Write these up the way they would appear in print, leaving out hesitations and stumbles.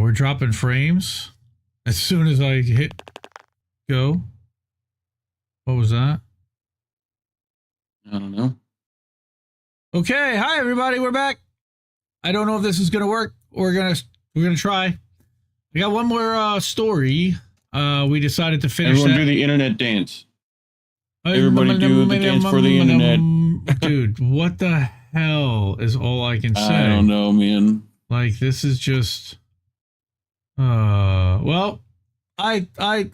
we're dropping frames as soon as I hit go. What was that? I don't know. Okay, hi everybody, we're back. I don't know if this is gonna work. We're gonna try. We got one more story. We decided to finish. Everyone do the internet dance. Everybody do the dance for the internet. Dude, what the hell is all I can say? I don't know, man. Like, this is just well, I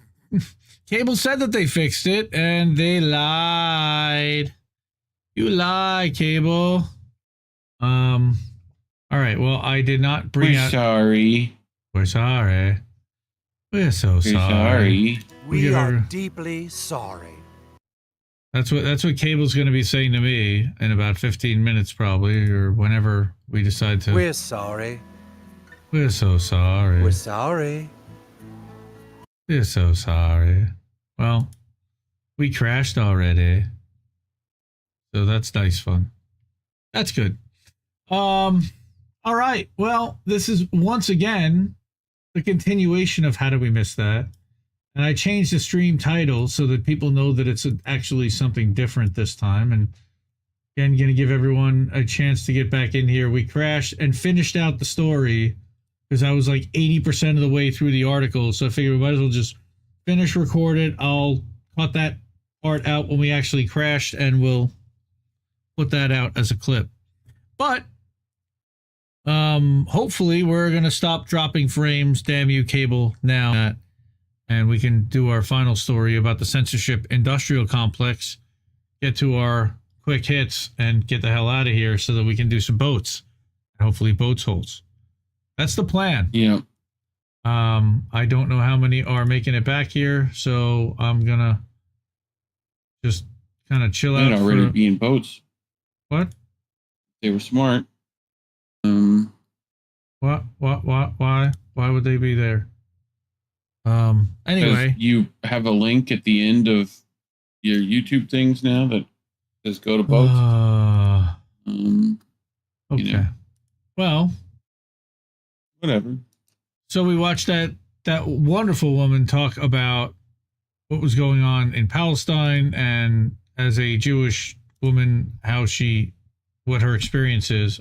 Cable said that they fixed it and they lied. You lie, Cable. All right, well, I did not bring out. Sorry. We're sorry. We're so sorry. We are deeply sorry. That's what Cable's going to be saying to me in about 15 minutes, probably, or whenever we decide to. We're sorry. We're so sorry. We're sorry. We're so sorry. Well, we crashed already, so that's nice fun. That's good. All right. Well, this is once again the continuation of How Did We Miss That? And I changed the stream title so that people know that it's actually something different this time. And again, going to give everyone a chance to get back in here. We crashed and finished out the story because I was like 80% of the way through the article. So I figured we might as well just finish, record it. I'll cut that part out when we actually crashed, and we'll put that out as a clip. But hopefully we're going to stop dropping frames. Damn you, Cable, now. And we can do our final story about the censorship industrial complex, get to our quick hits, and get the hell out of here so that we can do some boats. And hopefully boats holds. That's the plan. Yeah. I don't know how many are making it back here, so I'm going to just kind of chill out. They'd already be in boats. What? They were smart. What? Why? Why would they be there? Anyway, you have a link at the end of your YouTube things now that says go to boats. Okay. You know. Well, whatever. So we watched that wonderful woman talk about what was going on in Palestine, and as a Jewish woman, what her experience is.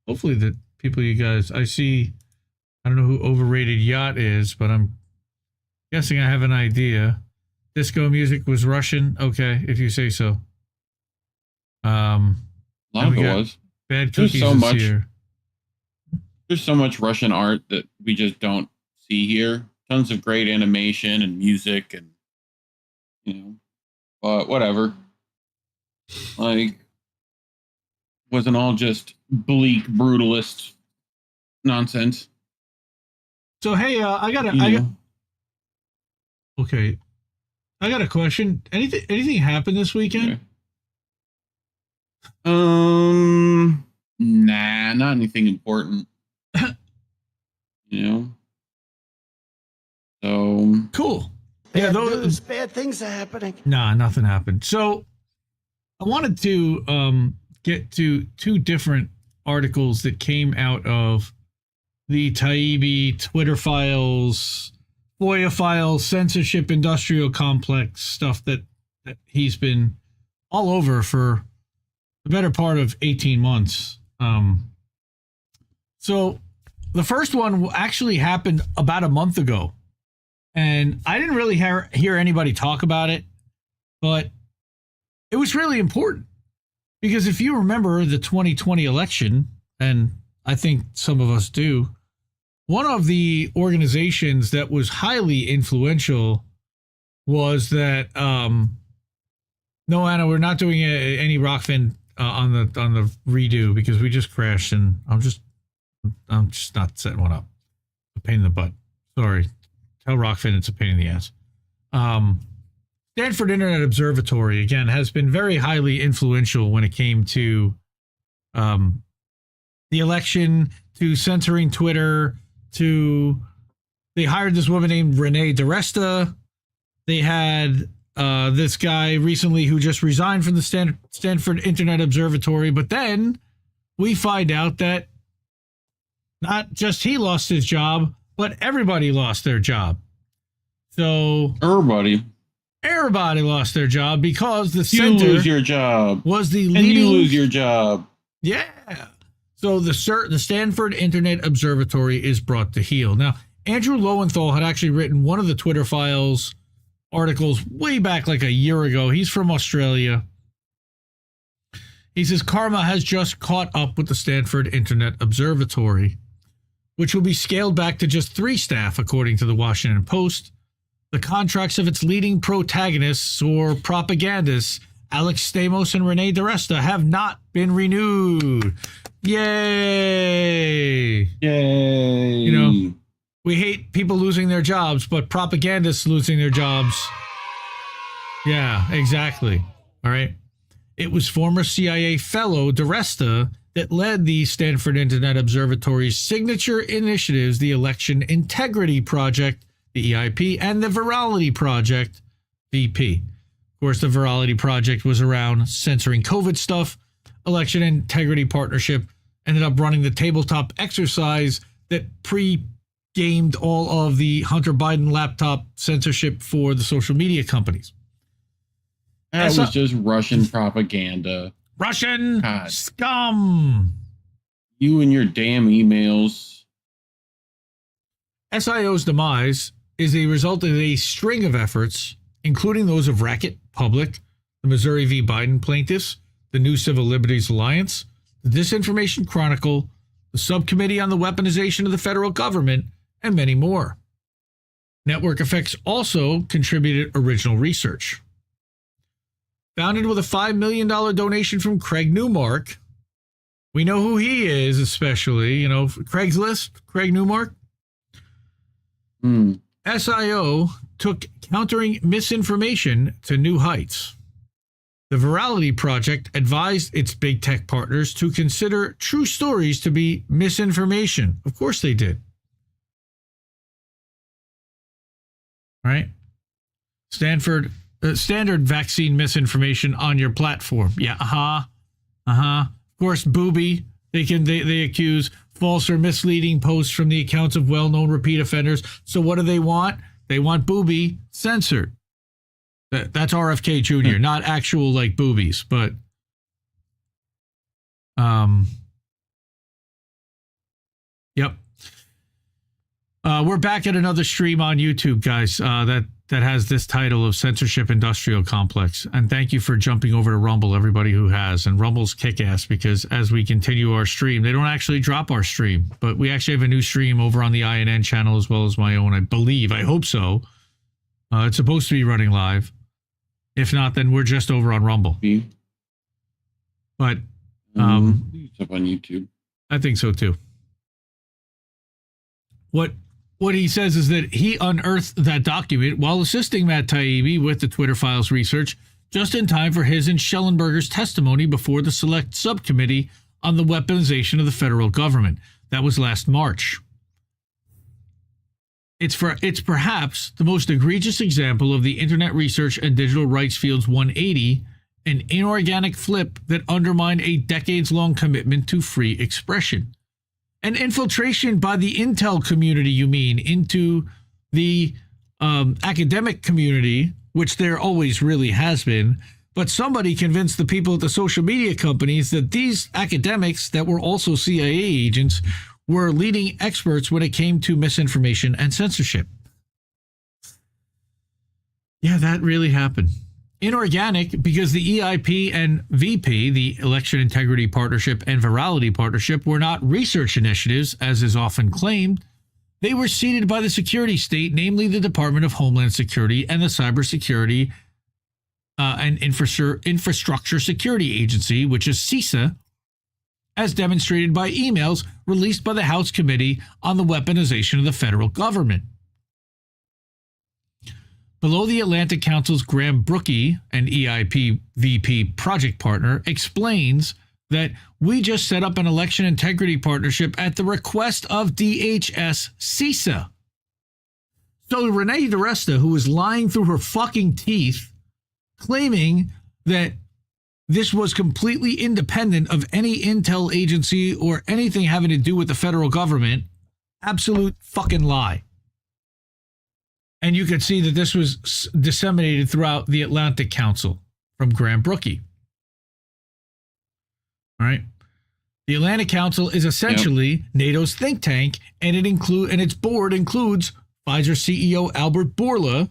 Hopefully the people you guys, I don't know who Overrated Yacht is, but I'm guessing I have an idea. Disco music was Russian. Okay, if you say so. A lot of it was. Bad Cookies is here. There's so much Russian art that we just don't see here. Tons of great animation and music, and but whatever. Like, wasn't all just bleak brutalist nonsense. So hey, I got a question. Anything happened this weekend? Okay. Nah, not anything important. So cool. Those bad things are happening. Nah, nothing happened. So I wanted to get to two different articles that came out of the Taibbi Twitter files, FOIA files, censorship industrial complex stuff that he's been all over for the better part of 18 months. So the first one actually happened about a month ago, and I didn't really hear anybody talk about it, but it was really important because if you remember the 2020 election, and I think some of us do, one of the organizations that was highly influential was that no, Anna, we're not doing any Rockfin on the redo because we just crashed, and I'm just not setting one up. It's a pain in the butt. Sorry. Tell Rockfin it's a pain in the ass. Stanford Internet Observatory, again, has been very highly influential when it came to the election, to censoring Twitter, they hired this woman named Renee DiResta. They had this guy recently who just resigned from the Stanford Internet Observatory. But then we find out that not just he lost his job, but everybody lost their job. So everybody lost their job because the center lose your job. Was the and leading. You lose your job. Yeah. So the Stanford Internet Observatory is brought to heel. Now, Andrew Lowenthal had actually written one of the Twitter Files articles way back like a year ago. He's from Australia. He says karma has just caught up with the Stanford Internet Observatory, which will be scaled back to just 3 staff, according to the Washington Post. The contracts of its leading protagonists or propagandists, Alex Stamos and Reade DiResta, have not been renewed. Yay! Yay! You know, we hate people losing their jobs, but propagandists losing their jobs. Yeah, exactly. All right. It was former CIA fellow DiResta that led the Stanford Internet Observatory's signature initiatives, the Election Integrity Project, the EIP, and the Virality Project, VP. Of course, the Virality Project was around censoring COVID stuff. Election Integrity Partnership ended up running the tabletop exercise that pre-gamed all of the Hunter Biden laptop censorship for the social media companies. That was just Russian propaganda. Russian scum. You and your damn emails. SIO's demise is a result of a string of efforts, including those of Racket, Public, the Missouri v. Biden plaintiffs, the New Civil Liberties Alliance, the Disinformation Chronicle, the Subcommittee on the Weaponization of the Federal Government, and many more. Network Effects also contributed original research. Founded with a $5 million donation from Craig Newmark. We know who he is, especially, you know, Craigslist, Craig Newmark. SIO took countering misinformation to new heights. The Virality Project advised its big tech partners to consider true stories to be misinformation. Of course they did. Right? Standard vaccine misinformation on your platform. Yeah, Of course, booby. They accuse false or misleading posts from the accounts of well-known repeat offenders. So what do they want? They want booby censored. That's RFK Jr., not actual like boobies, but yep. We're back at another stream on YouTube, guys. That has this title of Censorship Industrial Complex. And thank you for jumping over to Rumble, everybody who has. And Rumble's kick-ass because as we continue our stream, they don't actually drop our stream, but we actually have a new stream over on the INN channel as well as my own, I believe. I hope so. It's supposed to be running live. If not, then we're just over on Rumble. But it's up on YouTube. I think so too. What he says is that he unearthed that document while assisting Matt Taibbi with the Twitter Files research just in time for his and Schellenberger's testimony before the Select Subcommittee on the Weaponization of the Federal Government. That was last March. It's perhaps the most egregious example of the Internet Research and Digital Rights Field's 180, an inorganic flip that undermined a decades-long commitment to free expression. An infiltration by the intel community, you mean, into the academic community, which there always really has been. But somebody convinced the people at the social media companies that these academics that were also CIA agents were leading experts when it came to misinformation and censorship. Yeah, that really happened. Inorganic because the EIP and VP, the Election Integrity Partnership and Virality Partnership, were not research initiatives, as is often claimed. They were seeded by the security state, namely the Department of Homeland Security and the Cybersecurity and Infrastructure Security Agency, which is CISA, as demonstrated by emails released by the House Committee on the Weaponization of the Federal Government. Below the Atlantic Council's Graham Brookie, an EIP VP project partner, explains that we just set up an election integrity partnership at the request of DHS CISA. So Reade DiResta, who was lying through her fucking teeth, claiming that this was completely independent of any intel agency or anything having to do with the federal government. Absolute fucking lie. And you could see that this was disseminated throughout the Atlantic Council from Graham Brookie. All right. The Atlantic Council is essentially NATO's think tank, and its board includes Pfizer CEO Albert Bourla,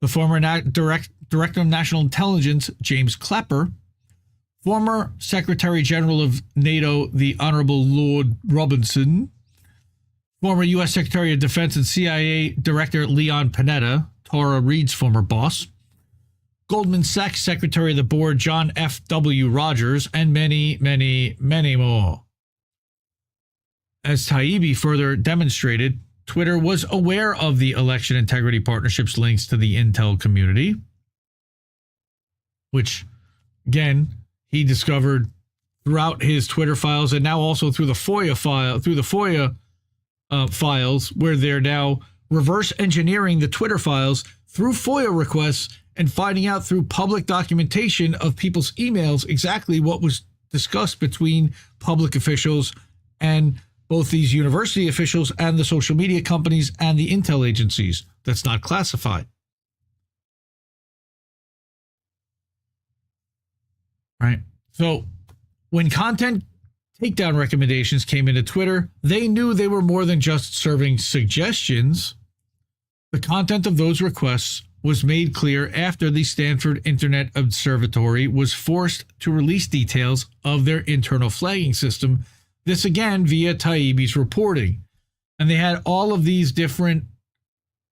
the former Director of National Intelligence James Clapper, former Secretary General of NATO the Honorable Lord Robinson, former U.S. Secretary of Defense and CIA Director Leon Panetta, Tara Reade's former boss, Goldman Sachs Secretary of the Board John F.W. Rogers, and many, many, many more. As Taibbi further demonstrated, Twitter was aware of the Election Integrity Partnership's links to the intel community, which, again, he discovered throughout his Twitter files and now also through the FOIA files, where they're now reverse engineering the Twitter files through FOIA requests and finding out through public documentation of people's emails exactly what was discussed between public officials and both these university officials and the social media companies and the intel agencies that's not classified. Right. So when content takedown recommendations came into Twitter, they knew they were more than just serving suggestions. The content of those requests was made clear after the Stanford Internet Observatory was forced to release details of their internal flagging system. This again via Taibbi's reporting. And they had all of these different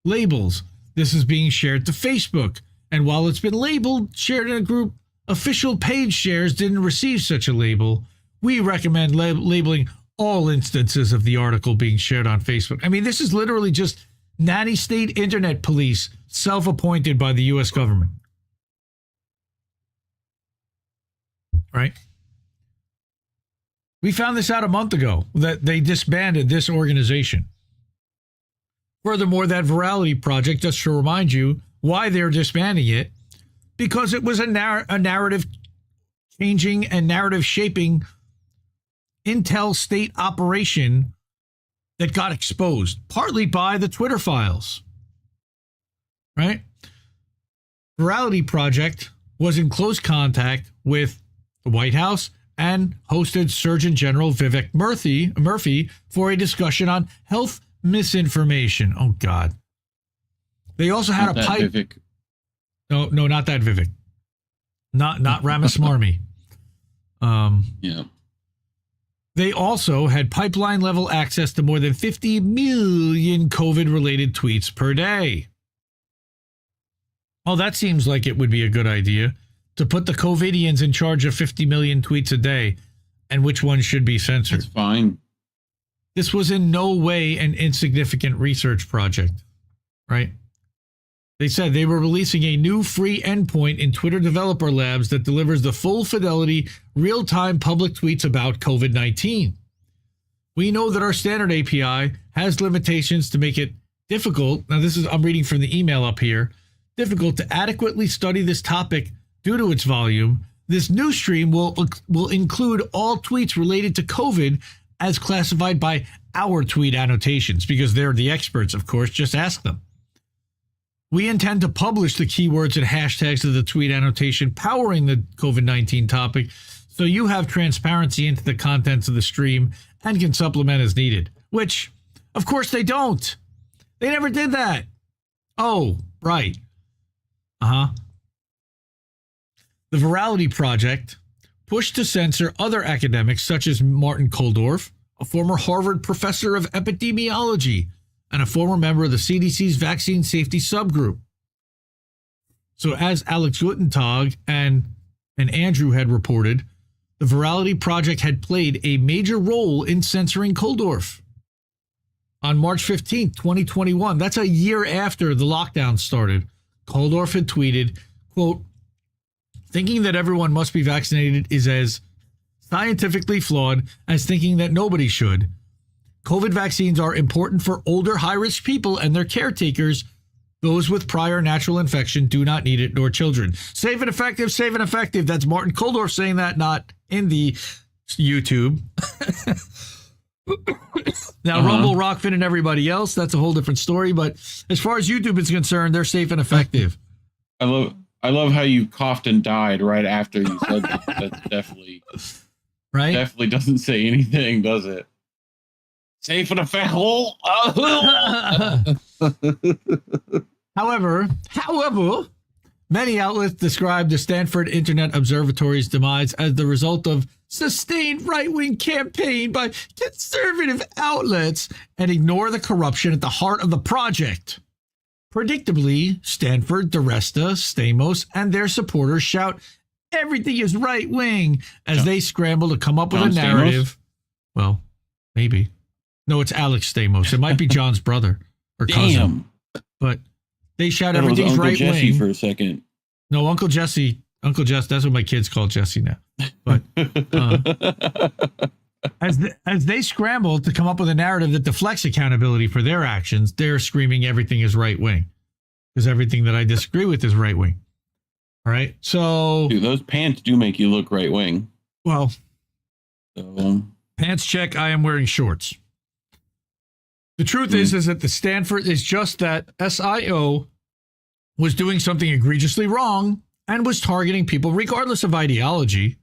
labels. This is being shared to Facebook. And while it's been labeled, shared in a group, official page shares didn't receive such a label. We recommend labeling all instances of the article being shared on Facebook. I mean, this is literally just nanny state internet police self-appointed by the U.S. government. Right? We found this out a month ago, that they disbanded this organization. Furthermore, that Virality Project, just to remind you why they're disbanding it, because it was a narrative changing and narrative shaping intel state operation that got exposed, partly by the Twitter files. Right? Virality Project was in close contact with the White House and hosted Surgeon General Vivek Murthy for a discussion on health misinformation. Oh, God. They also had a pipe. Vivek. No, not that Vivek. Not Ramaswamy. Yeah. They also had pipeline level access to more than 50 million COVID-related tweets per day. Oh, that seems like it would be a good idea to put the COVIDians in charge of 50 million tweets a day and which ones should be censored. That's fine. This was in no way an insignificant research project, right? They said they were releasing a new free endpoint in Twitter Developer Labs that delivers the full fidelity, real-time public tweets about COVID-19. We know that our standard API has limitations to make it difficult. Now, I'm reading from the email up here. Difficult to adequately study this topic due to its volume. This new stream will include all tweets related to COVID as classified by our tweet annotations, because they're the experts, of course. Just ask them. We intend to publish the keywords and hashtags of the tweet annotation powering the COVID-19 topic, so you have transparency into the contents of the stream and can supplement as needed. Which, of course, they don't. They never did that. Oh, right. The Virality Project pushed to censor other academics such as Martin Kulldorff, a former Harvard professor of epidemiology and a former member of the CDC's vaccine safety subgroup. So as Alex Guttentag and Andrew had reported, the Virality Project had played a major role in censoring Kulldorff. On March 15th, 2021, that's a year after the lockdown started, Kulldorff had tweeted, quote, "Thinking that everyone must be vaccinated is as scientifically flawed as thinking that nobody should. COVID vaccines are important for older high-risk people and their caretakers Those with prior natural infection do not need it, nor children. Safe and effective, safe and effective. That's Martin Kuldorff saying that, not in the YouTube. Now, Rumble, Rockfin, and everybody else, that's a whole different story. But as far as YouTube is concerned, they're safe and effective. I love how you coughed and died right after you said that. That's definitely right. Definitely doesn't say anything, does it? Safe and effective. However, many outlets describe the Stanford Internet Observatory's demise as the result of sustained right-wing campaign by conservative outlets and ignore the corruption at the heart of the project. Predictably, Stanford, DiResta, Stamos, and their supporters shout, "Everything is right-wing," as they scramble to come up with a narrative. Stamos? Well, maybe. No, it's Alex Stamos. It might be John's brother or cousin. But they shout everything's right-wing. Jesse for a second. No, Uncle Jesse. Uncle Jess, that's what my kids call Jesse now. But as they scramble to come up with a narrative that deflects accountability for their actions, they're screaming everything is right-wing. Because everything that I disagree with is right-wing. All right? So... Dude, those pants do make you look right-wing. Well, so. Pants check, I am wearing shorts. The truth is that the Stanford is just that SIO was doing something egregiously wrong and was targeting people regardless of ideology.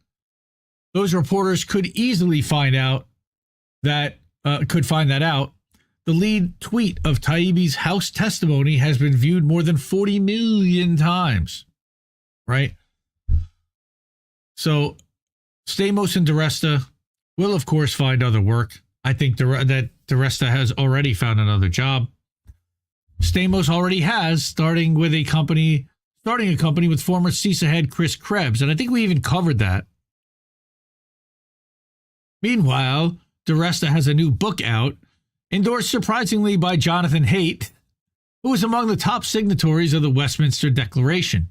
Those reporters could easily find out that out. The lead tweet of Taibbi's House testimony has been viewed more than 40 million times. Right? So Stamos and DiResta will, of course, find other work. I think that DiResta has already found another job. Stamos already has, starting a company with former CISA head Chris Krebs, and I think we even covered that. Meanwhile, DiResta has a new book out, endorsed surprisingly by Jonathan Haidt, who was among the top signatories of the Westminster Declaration.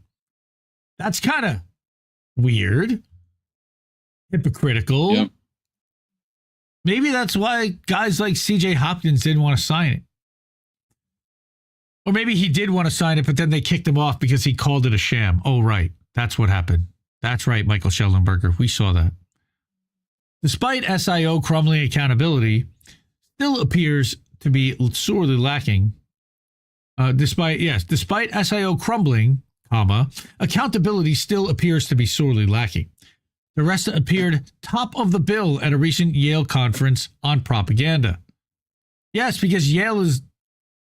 That's kind of weird, hypocritical. Yep. Maybe that's why guys like CJ Hopkins didn't want to sign it. Or maybe he did want to sign it, but then they kicked him off because he called it a sham. Oh, right. That's what happened. That's right, Michael Schellenberger. We saw that. Despite SIO crumbling accountability, still appears to be sorely lacking. Despite SIO crumbling, accountability still appears to be sorely lacking. DiResta appeared top of the bill at a recent Yale conference on propaganda. Yes, because Yale is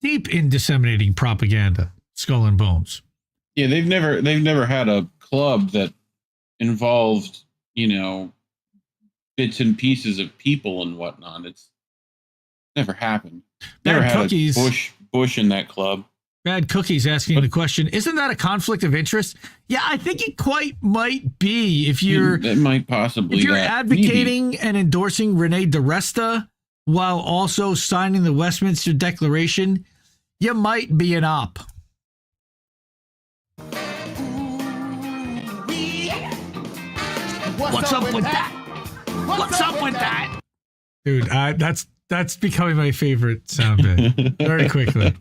deep in disseminating propaganda, skull and bones. Yeah, they've never had a club that involved, bits and pieces of people and whatnot. It's never happened. Never had Cookies. A Bush in that club. Bad Cookies asking the question, isn't that a conflict of interest? Yeah, I think it quite might be if it might possibly. If you're advocating and endorsing Renee DiResta while also signing the Westminster Declaration, you might be an op. What's up with that? What's up with that? Dude, that's becoming my favorite sound bit very quickly.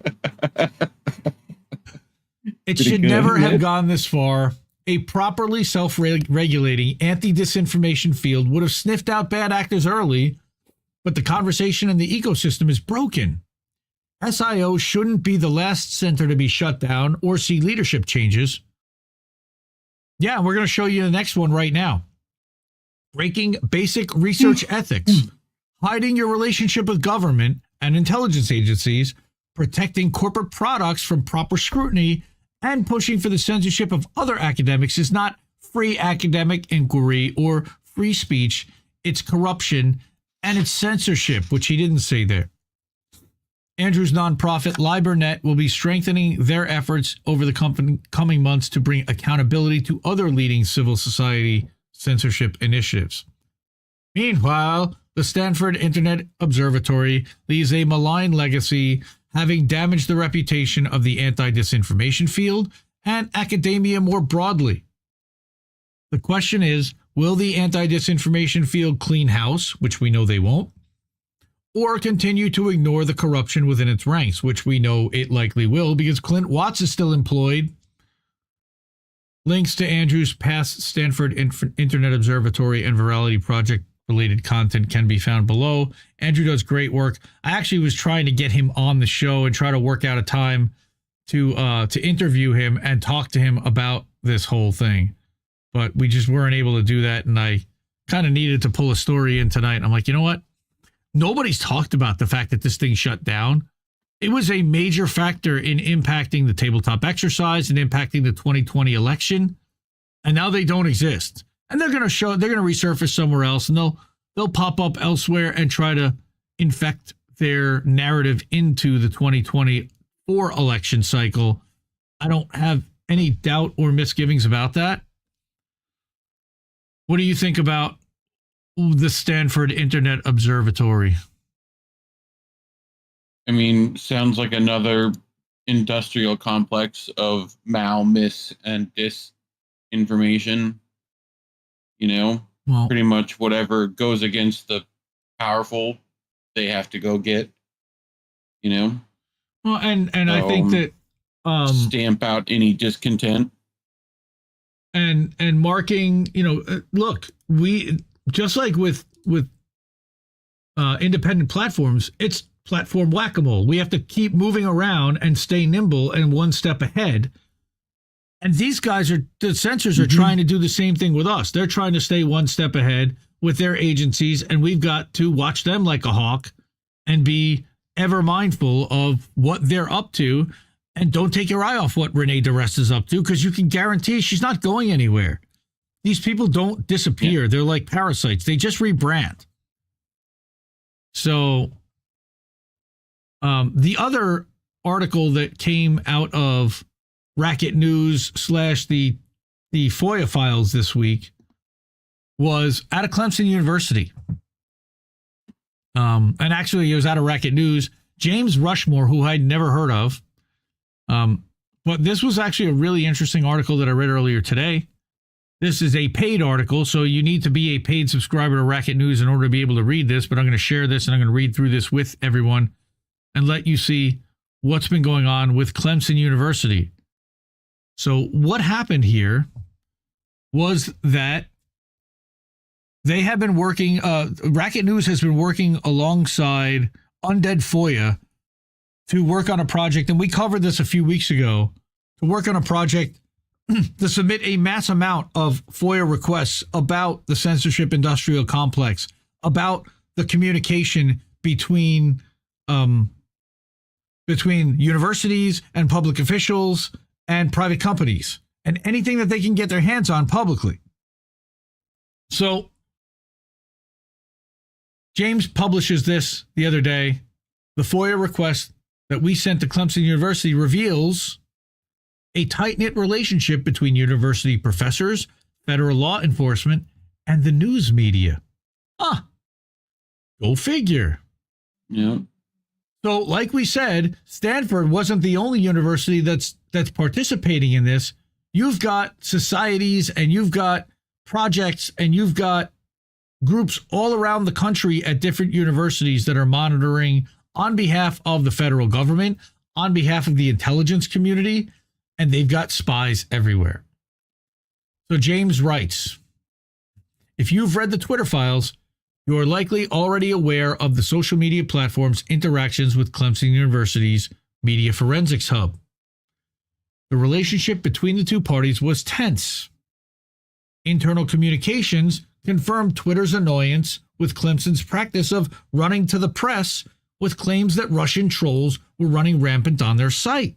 It should never have gone this far. A properly self-regulating anti-disinformation field would have sniffed out bad actors early, but the conversation and the ecosystem is broken. SIO shouldn't be the last center to be shut down or see leadership changes. Yeah, we're going to show you the next one right now. Breaking basic research ethics, hiding your relationship with government and intelligence agencies, protecting corporate products from proper scrutiny, and pushing for the censorship of other academics is not free academic inquiry or free speech. It's corruption and it's censorship, which he didn't say there. Andrew's nonprofit LiberNet will be strengthening their efforts over the coming months to bring accountability to other leading civil society censorship initiatives. Meanwhile, the Stanford Internet Observatory leaves a malign legacy, having damaged the reputation of the anti-disinformation field and academia more broadly. The question is, will the anti-disinformation field clean house, which we know they won't, or continue to ignore the corruption within its ranks, which we know it likely will because Clint Watts is still employed. Links to Andrew's past Stanford Internet Observatory and Virality Project related content can be found below. Andrew does great work. I actually was trying to get him on the show and try to work out a time to interview him and talk to him about this whole thing, but we just weren't able to do that. And I kind of needed to pull a story in tonight. And I'm like, you know what? Nobody's talked about the fact that this thing shut down. It was a major factor in impacting the tabletop exercise and impacting the 2020 election. And now they don't exist. And they're going to resurface somewhere else, and they'll pop up elsewhere and try to infect their narrative into the 2024 election cycle. I don't have any doubt or misgivings about that. What do you think about the Stanford Internet Observatory? I mean, sounds like another industrial complex of mal, mis, and disinformation. You know, well, pretty much whatever goes against the powerful, they have to go get. You know, well, and I think that stamp out any discontent. And marking, you know, look, we just like with independent platforms, it's platform whack-a-mole. We have to keep moving around and stay nimble and one step ahead. And these guys the censors are trying to do the same thing with us. They're trying to stay one step ahead with their agencies, and we've got to watch them like a hawk and be ever mindful of what they're up to. And don't take your eye off what Renee DeRest is up to, because you can guarantee she's not going anywhere. These people don't disappear. Yeah. They're like parasites. They just rebrand. So the other article that came out of Racket News / the FOIA files this week was out of Clemson University. And actually, it was out of Racket News. James Rushmore, who I'd never heard of. But this was actually a really interesting article that I read earlier today. This is a paid article, so you need to be a paid subscriber to Racket News in order to be able to read this. But I'm going to share this and I'm going to read through this with everyone and let you see what's been going on with Clemson University. So what happened here was that they have been working, Racket News has been working alongside Undead FOIA to work on a project, and we covered this a few weeks ago, to work on a project to submit a mass amount of FOIA requests about the censorship industrial complex, about the communication between universities and public officials and private companies, and anything that they can get their hands on publicly. So James publishes this the other day. The FOIA request that we sent to Clemson University reveals a tight-knit relationship between university professors, federal law enforcement, and the news media. Go figure. Yeah. So, like we said, Stanford wasn't the only university that's participating in this. You've got societies and you've got projects and you've got groups all around the country at different universities that are monitoring on behalf of the federal government, on behalf of the intelligence community, and they've got spies everywhere. So James writes, if you've read the Twitter files, you are likely already aware of the social media platform's interactions with Clemson University's Media Forensics Hub. The relationship between the two parties was tense. Internal communications confirmed Twitter's annoyance with Clemson's practice of running to the press with claims that Russian trolls were running rampant on their site.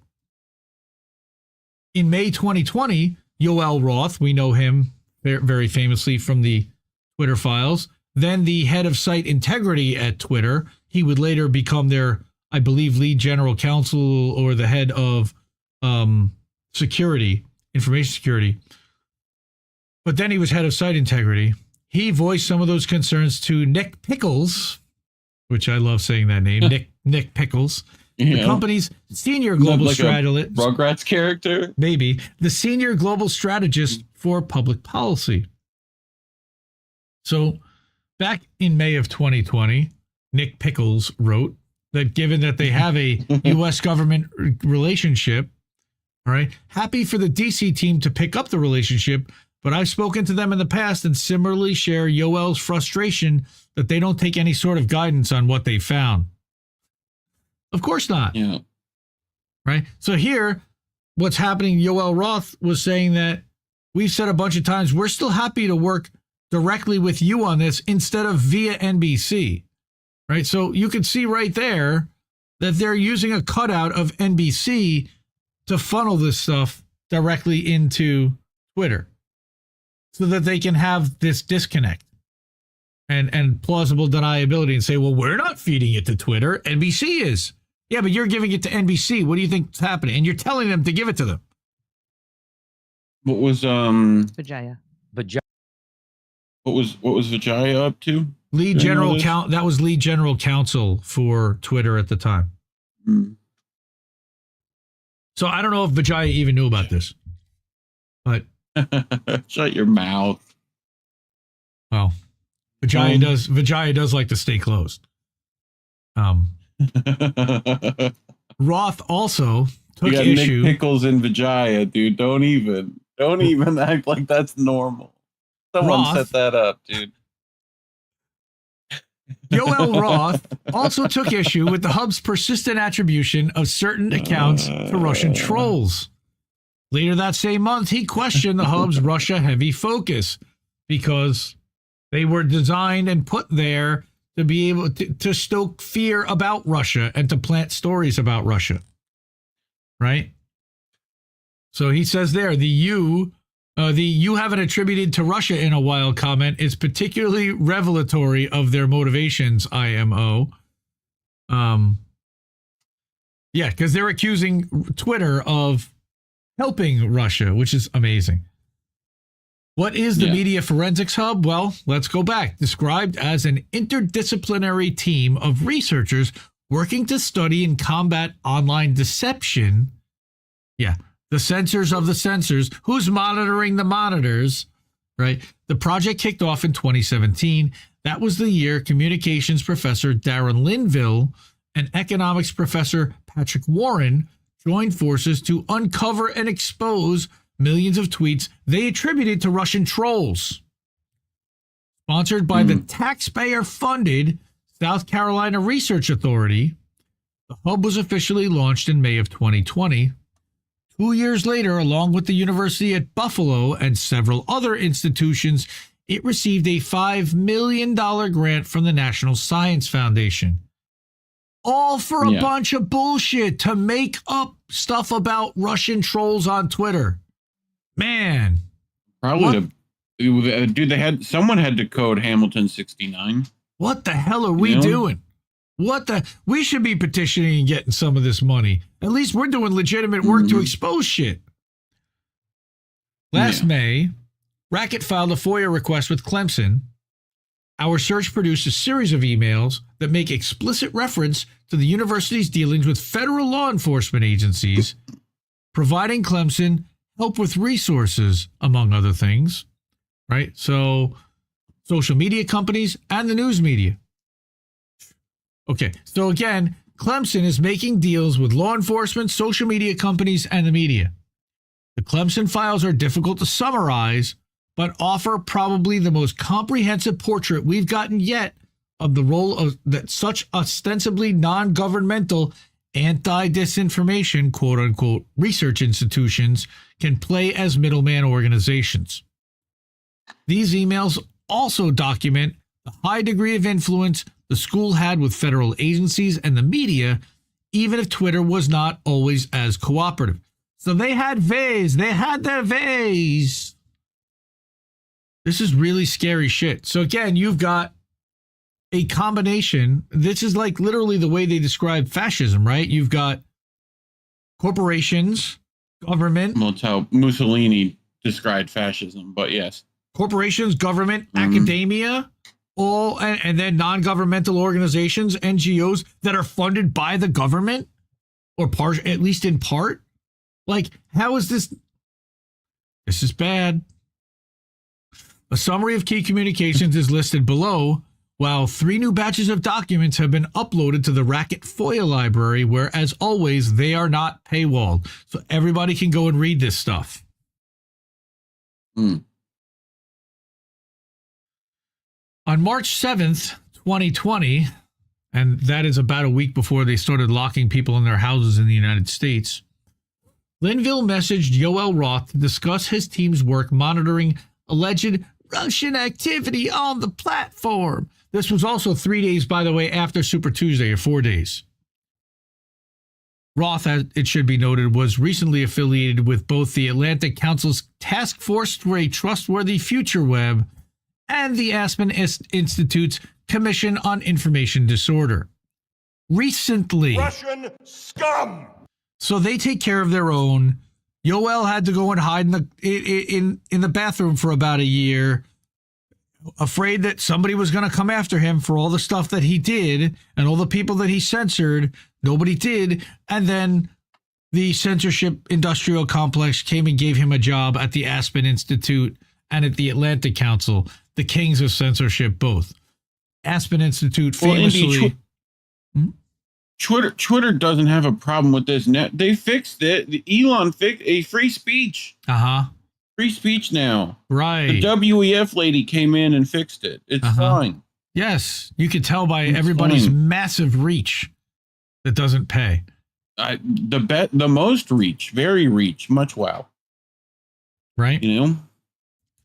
In May 2020, Yoel Roth, we know him very famously from the Twitter files, then the head of site integrity at Twitter. He would later become their, I believe, lead general counsel or the head of security, information security. But then he was head of site integrity. He voiced some of those concerns to Nick Pickles, which I love saying that name, Nick Pickles, the company's senior global strategist. Rugrats character? Maybe. The senior global strategist for public policy. So back in May of 2020, Nick Pickles wrote that given that they have a U.S. government relationship, all right, happy for the DC team to pick up the relationship, but I've spoken to them in the past and similarly share Yoel's frustration that they don't take any sort of guidance on what they found. Of course not. Yeah. Right? So here, what's happening, Yoel Roth was saying that we've said a bunch of times, we're still happy to work directly with you on this instead of via NBC. Right? So you can see right there that they're using a cutout of NBC to funnel this stuff directly into Twitter so that they can have this disconnect and plausible deniability and say, well, we're not feeding it to Twitter. NBC is. Yeah, but you're giving it to NBC. What do you think's happening? And you're telling them to give it to them. What was Vijaya. What was Vijaya up to? Lead general count. That was lead general counsel for Twitter at the time. Hmm. So I don't know if Vijaya even knew about this, but Shut your mouth. well, Vijaya does like to stay closed. Roth also took You got issue. Nick Pickles and Vijaya, dude. Don't even act like that's normal. Someone Roth. set that up, dude. Yoel Roth also took issue with the hub's persistent attribution of certain accounts to Russian trolls. Later that same month, he questioned the hub's Russia-heavy focus because they were designed and put there to be able to stoke fear about Russia and to plant stories about Russia. Right? So he says there, the you haven't attributed to Russia in a while comment is particularly revelatory of their motivations, IMO. Yeah, because they're accusing Twitter of helping Russia, which is amazing. What is the Media Forensics Hub? Well, let's go back. Described as an interdisciplinary team of researchers working to study and combat online deception. Yeah, the censors of the censors. Who's monitoring the monitors, right? The project kicked off in 2017. That was the year communications professor Darren Linville and economics professor Patrick Warren joined forces to uncover and expose millions of tweets they attributed to Russian trolls. Sponsored by the taxpayer-funded South Carolina Research Authority, the hub was officially launched in May of 2020. 2 years later, along with the University at Buffalo and several other institutions, it received a $5 million grant from the National Science Foundation. All for a bunch of bullshit to make up stuff about Russian trolls on Twitter. Man. Probably dude, someone had to code Hamilton 69. What the hell are we doing? We should be petitioning and getting some of this money. At least we're doing legitimate work to expose shit. Last May, Racket filed a FOIA request with Clemson. Our search produced a series of emails that make explicit reference to the university's dealings with federal law enforcement agencies, providing Clemson help with resources, among other things, right? So social media companies and the news media. Okay, so again, Clemson is making deals with law enforcement, social media companies, and the media. The Clemson files are difficult to summarize, but offer probably the most comprehensive portrait we've gotten yet of the role of that such ostensibly non-governmental anti-disinformation, quote-unquote, research institutions can play as middleman organizations. These emails also document the high degree of influence the school had with federal agencies and the media, even if Twitter was not always as cooperative. So they had ways. They had their ways. This is really scary shit. So again, you've got a combination. This is like literally the way they describe fascism, right? You've got corporations, government. Well, it's how Mussolini described fascism, but yes. Corporations, government, academia, all, and then non-governmental organizations, NGOs that are funded by the government, or at least in part. Like, how is this? This is bad. A summary of key communications is listed below. while 3 new batches of documents have been uploaded to the Racket FOIA library, where, as always, they are not paywalled. So everybody can go and read this stuff. Mm. On March 7th, 2020, and that is about a week before they started locking people in their houses in the United States, Linville messaged Yoel Roth to discuss his team's work monitoring alleged Russian activity on the platform. This was also 3 days, by the way, after Super Tuesday, or 4 days. Roth, as it should be noted, was recently affiliated with both the Atlantic Council's Task Force for a Trustworthy Future Web and the Aspen Institute's Commission on Information Disorder. Recently. Russian scum! So they take care of their own. Yoel had to go and hide in the bathroom for about a year, afraid that somebody was going to come after him for all the stuff that he did and all the people that he censored. Nobody did. And then the censorship industrial complex came and gave him a job at the Aspen Institute and at the Atlantic Council, the kings of censorship both. Aspen Institute famously... Twitter doesn't have a problem with this. They fixed it. Elon fixed a free speech. Free speech now. Right. The WEF lady came in and fixed it. It's fine. Yes, you could tell by everybody's massive reach that doesn't pay. The most reach, very reach, much wow. Right. You know?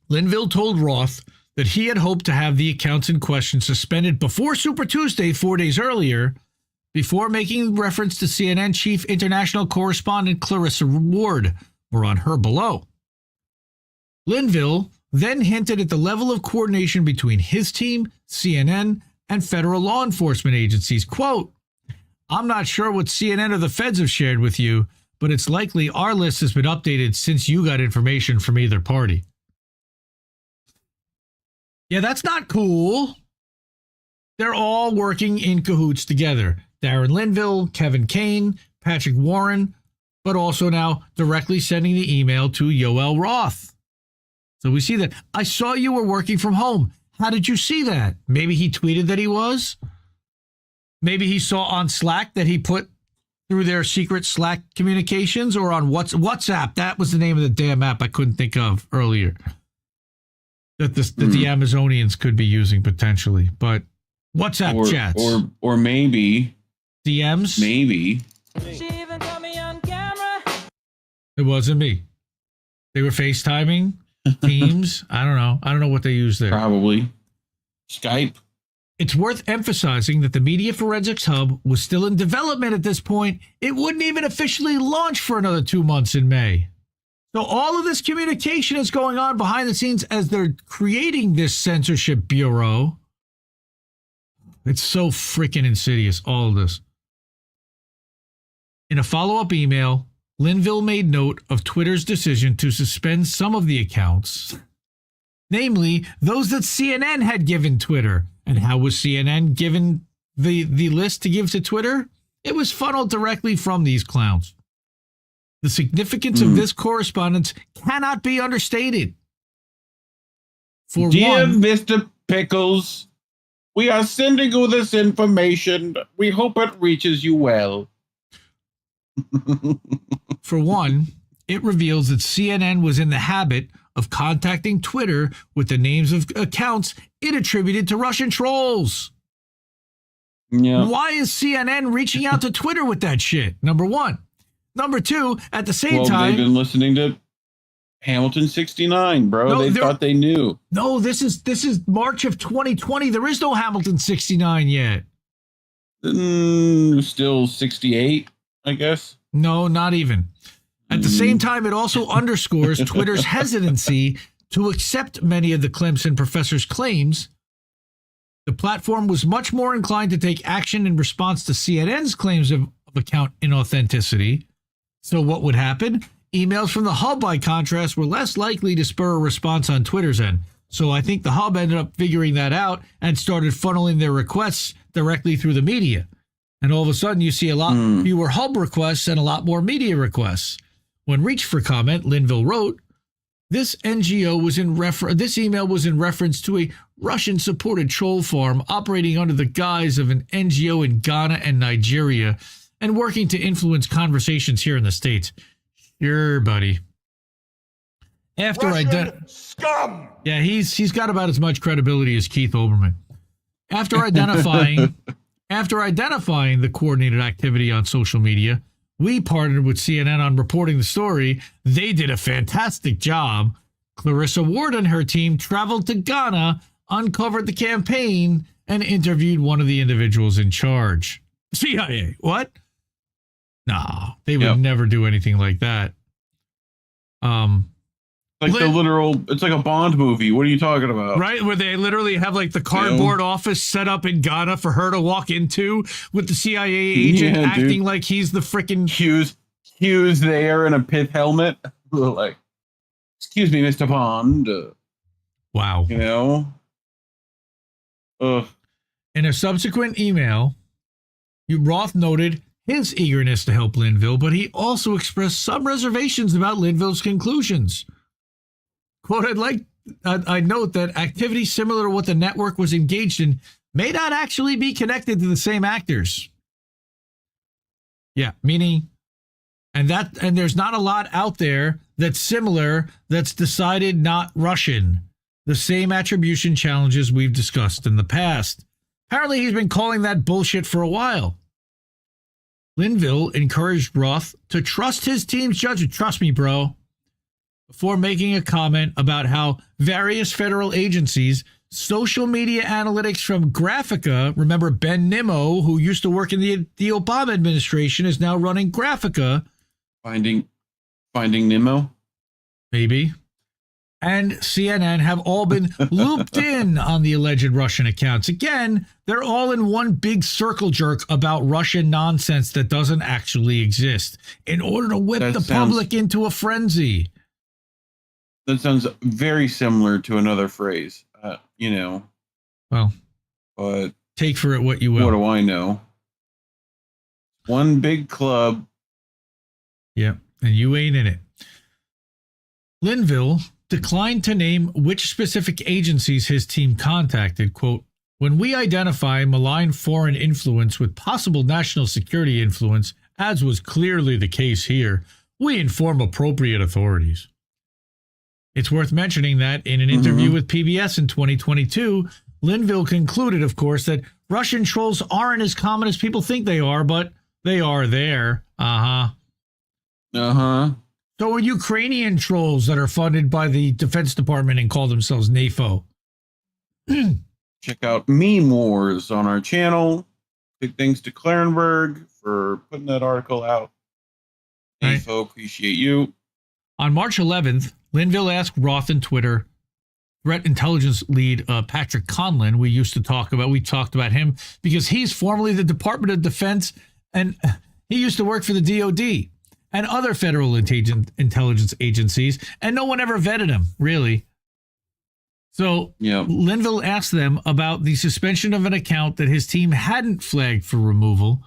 Linville told Roth that he had hoped to have the accounts in question suspended before Super Tuesday 4 days earlier, before making reference to CNN chief international correspondent Clarissa Ward. More on her below. Linville then hinted at the level of coordination between his team, CNN, and federal law enforcement agencies. Quote, "I'm not sure what CNN or the feds have shared with you, but it's likely our list has been updated since you got information from either party." Yeah, that's not cool. They're all working in cahoots together. Darren Linville, Kevin Kane, Patrick Warren, but also now directly sending the email to Yoel Roth. So we see that. I saw you were working from home. How did you see that? Maybe he tweeted that he was. Maybe he saw on Slack that he put through their secret Slack communications, or on WhatsApp. That was the name of the damn app I couldn't think of earlier. That the Amazonians could be using potentially. But WhatsApp chats. Or maybe... DMs? Maybe. She even caught me on camera. It wasn't me. They were FaceTiming, Teams. I don't know. I don't know what they used there. Probably. Skype. It's worth emphasizing that the Media Forensics Hub was still in development at this point. It wouldn't even officially launch for another 2 months in May. So all of this communication is going on behind the scenes as they're creating this censorship bureau. It's so freaking insidious, all of this. In a follow-up email, Linville made note of Twitter's decision to suspend some of the accounts, namely those that CNN had given Twitter. And how was CNN given the list to give to Twitter? It was funneled directly from these clowns. The significance of this correspondence cannot be understated. For Dear one, Mr. Pickles, we are sending you this information. We hope it reaches you well. For one, it reveals that CNN was in the habit of contacting Twitter with the names of accounts it attributed to Russian trolls. Yeah. Why is CNN reaching out to Twitter with that shit? Number one. Number two, at the same time... they've been listening to Hamilton 69, bro. No, they thought they knew. No, this is March of 2020. There is no Hamilton 69 yet. Still 68, I guess. No, not even. At the same time, it also underscores Twitter's hesitancy to accept many of the Clemson professor's claims. The platform was much more inclined to take action in response to CNN's claims of account inauthenticity. So what would happen? Emails from the hub, by contrast, were less likely to spur a response on Twitter's end. So I think the hub ended up figuring that out and started funneling their requests directly through the media. And all of a sudden, you see a lot fewer hub requests and a lot more media requests. When reached for comment, Linville wrote, this email was in reference to a Russian-supported troll farm operating under the guise of an NGO in Ghana and Nigeria and working to influence conversations here in the States. Sure, buddy. Russian scum! Yeah, he's got about as much credibility as Keith Olbermann. After identifying the coordinated activity on social media, we partnered with CNN on reporting the story. They did a fantastic job. Clarissa Ward and her team traveled to Ghana, uncovered the campaign, and interviewed one of the individuals in charge. CIA, what? No, they would never do anything like that. Like it's like a Bond movie. What are you talking about? Right, where they literally have like the cardboard office set up in Ghana for her to walk into with the CIA agent acting like he's the freaking Hughes there in a pith helmet. Like, excuse me, Mr. Bond. Wow. You know? Ugh. In a subsequent email, Roth noted his eagerness to help Linville, but he also expressed some reservations about Linville's conclusions. Quote, I'd note that activity similar to what the network was engaged in may not actually be connected to the same actors. Yeah, meaning, and there's not a lot out there that's similar, that's decided not Russian. The same attribution challenges we've discussed in the past. Apparently he's been calling that bullshit for a while. Linville encouraged Roth to trust his team's judgment. Trust me, bro. Before making a comment about how various federal agencies, social media analytics from Graphica, remember Ben Nimmo, who used to work in the Obama administration, is now running Graphica. Finding Nemo? Maybe. And CNN have all been looped in on the alleged Russian accounts. Again, they're all in one big circle jerk about Russian nonsense that doesn't actually exist in order to whip the public into a frenzy. That sounds very similar to another phrase, you know. Well, but take for it what you will. What do I know? One big club. Yep, and you ain't in it. Linville declined to name which specific agencies his team contacted. Quote, when we identify malign foreign influence with possible national security influence, as was clearly the case here, we inform appropriate authorities. It's worth mentioning that in an interview with PBS in 2022, Linville concluded, of course, that Russian trolls aren't as common as people think they are, but they are there. So are Ukrainian trolls that are funded by the Defense Department and call themselves NAFO. Check out Meme Wars on our channel. Big thanks to Clarenberg for putting that article out. NAFO, appreciate you. On March 11th, Linville asked Roth and Twitter threat intelligence lead Patrick Conlon, we talked about him because he's formerly the Department of Defense and he used to work for the DOD and other federal intelligence agencies, and no one ever vetted him, really. So Linville asked them about the suspension of an account that his team hadn't flagged for removal.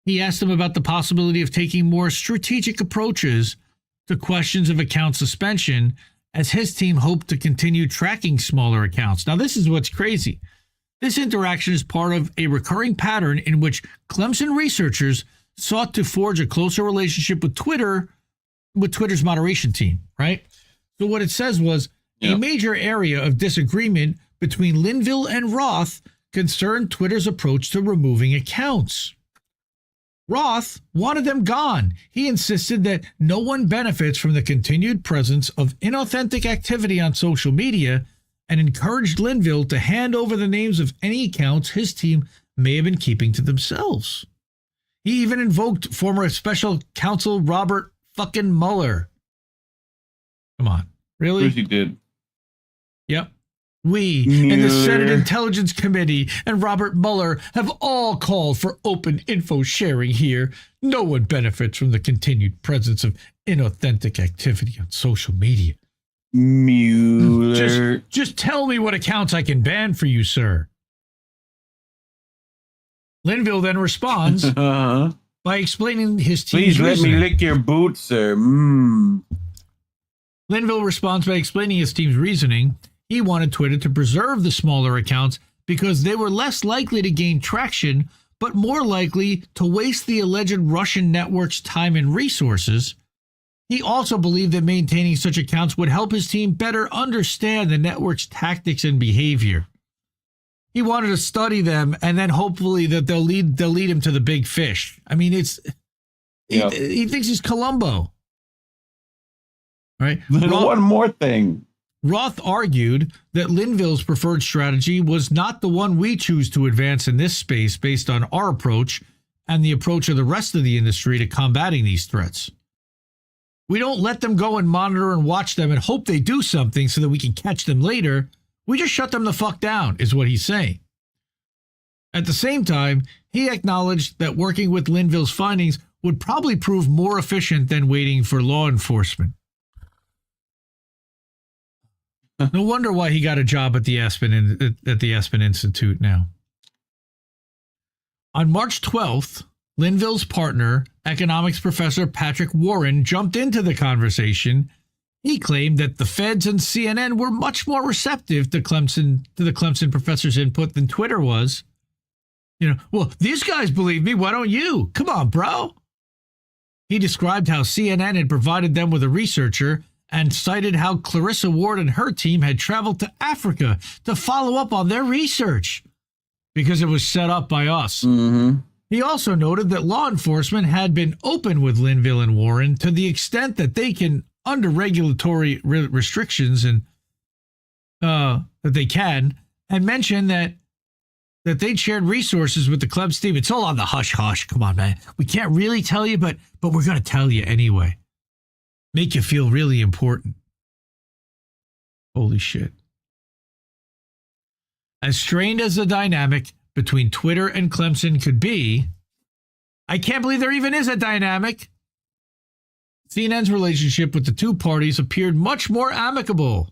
He asked them about the possibility of taking more strategic approaches to questions of account suspension, as his team hoped to continue tracking smaller accounts. Now, this is what's crazy. This interaction is part of a recurring pattern in which Clemson researchers sought to forge a closer relationship with Twitter's moderation team, right? So what it says was a major area of disagreement between Linville and Roth concerned Twitter's approach to removing accounts. Roth wanted them gone. He insisted that no one benefits from the continued presence of inauthentic activity on social media and encouraged Linville to hand over the names of any accounts his team may have been keeping to themselves. He even invoked former special counsel Robert fucking Mueller. Come on. Really? Of course he did. Yep. We in the Senate Intelligence Committee and Robert Mueller have all called for open info sharing here. No one benefits from the continued presence of inauthentic activity on social media. Mueller. Just tell me what accounts I can ban for you, sir. Linville then responds by explaining his team's reasoning. Please let me lick your boot, sir. Linville responds by explaining his team's reasoning. he wanted Twitter to preserve the smaller accounts because they were less likely to gain traction, but more likely to waste the alleged Russian network's time and resources. He also believed that maintaining such accounts would help his team better understand the network's tactics and behavior. He wanted to study them, and then hopefully that they'll lead him to the big fish. I mean, he thinks he's Columbo. Right? One more thing. Roth argued that Linville's preferred strategy was not the one we choose to advance in this space based on our approach and the approach of the rest of the industry to combating these threats. We don't let them go and monitor and watch them and hope they do something so that we can catch them later. We just shut them the fuck down, is what he's saying. At the same time, he acknowledged that working with Linville's findings would probably prove more efficient than waiting for law enforcement. No wonder why he got a job at the Aspen Institute now. On March 12th, Linville's partner, economics professor Patrick Warren, jumped into the conversation. He claimed that the feds and CNN were much more receptive to the Clemson professor's input than Twitter was. Well, these guys believe me. Why don't you? Come on, bro. He described how CNN had provided them with a researcher and cited how Clarissa Ward and her team had traveled to Africa to follow up on their research because it was set up by us. Mm-hmm. He also noted that law enforcement had been open with Linville and Warren to the extent that they can, under regulatory restrictions, and that they can, and mentioned that they'd shared resources with the Clemson team. It's all on the hush-hush. Come on, man. We can't really tell you, but we're going to tell you anyway. Make you feel really important. Holy shit. As strained as the dynamic between Twitter and Clemson could be, I can't believe there even is a dynamic. CNN's relationship with the two parties appeared much more amicable.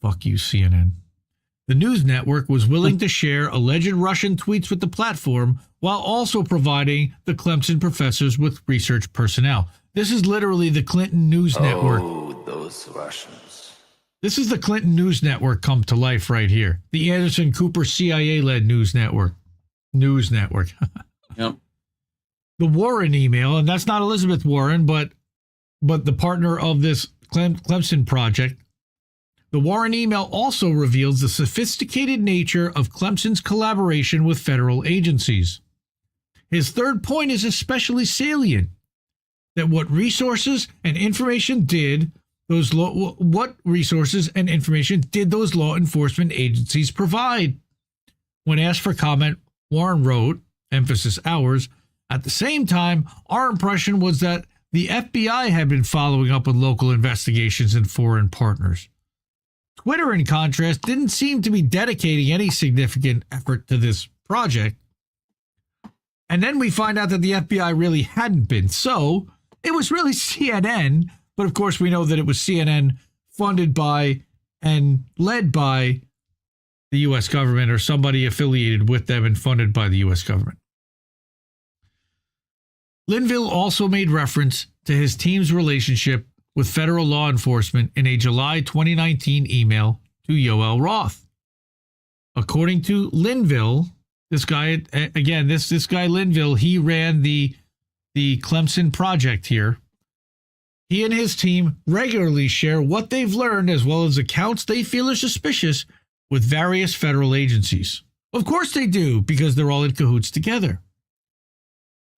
Fuck you, CNN. The news network was willing to share alleged Russian tweets with the platform while also providing the Clemson professors with research personnel. This is literally the Clinton News Network. Oh, those Russians. This is the Clinton News Network come to life right here. The Anderson Cooper CIA-led news network. Yep. The Warren email, and that's not Elizabeth Warren, but the partner of this Clemson project. The Warren email also reveals the sophisticated nature of Clemson's collaboration with federal agencies. His third point is especially salient, that what resources and information did those law enforcement agencies provide? When asked for comment, Warren wrote, emphasis ours, at the same time, our impression was that the FBI had been following up with local investigations and foreign partners. Twitter, in contrast, didn't seem to be dedicating any significant effort to this project. And then we find out that the FBI really hadn't been. So it was really CNN. But of course, we know that it was CNN funded by and led by the U.S. government, or somebody affiliated with them and funded by the U.S. government. Linville also made reference to his team's relationship with federal law enforcement in a July 2019 email to Yoel Roth. According to Linville, this guy Linville, he ran the Clemson project here. He and his team regularly share what they've learned as well as accounts they feel are suspicious with various federal agencies. Of course they do, because they're all in cahoots together.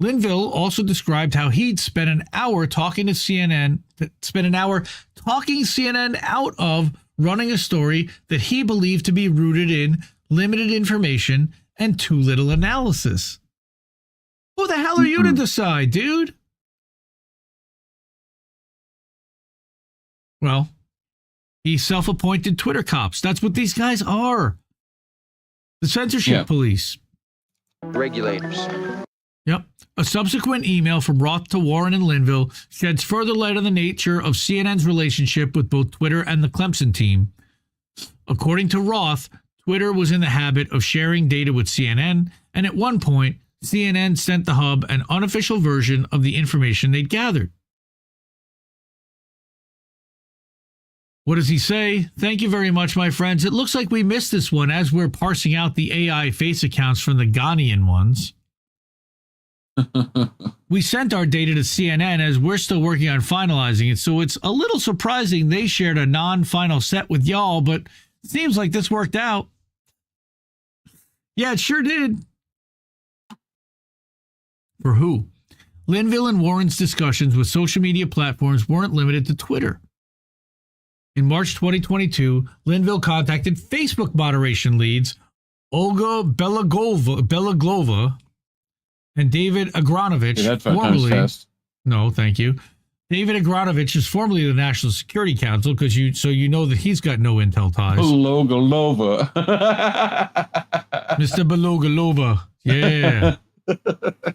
Linville also described how he'd spent an hour talking CNN out of running a story that he believed to be rooted in limited information and too little analysis. Who the hell are you to decide, dude? Well, he's self-appointed Twitter cops. That's what these guys are. The censorship police. Regulators. Yep. A subsequent email from Roth to Warren and Linville sheds further light on the nature of CNN's relationship with both Twitter and the Clemson team. According to Roth, Twitter was in the habit of sharing data with CNN, and at one point, CNN sent the hub an unofficial version of the information they'd gathered. What does he say? Thank you very much, my friends. It looks like we missed this one as we're parsing out the AI face accounts from the Ghanaian ones. We sent our data to CNN as we're still working on finalizing it, so it's a little surprising they shared a non-final set with y'all, but it seems like this worked out. Yeah, it sure did. For who? Linville and Warren's discussions with social media platforms weren't limited to Twitter. In March 2022, Linville contacted Facebook moderation leads Olga Belaglova and David Agronovich. Yeah, that's 5 times fast. No, thank you. David Agronovich is formerly the National Security Council, so you know that he's got no intel ties. Belogalova. Mr. Belogalova. Yeah.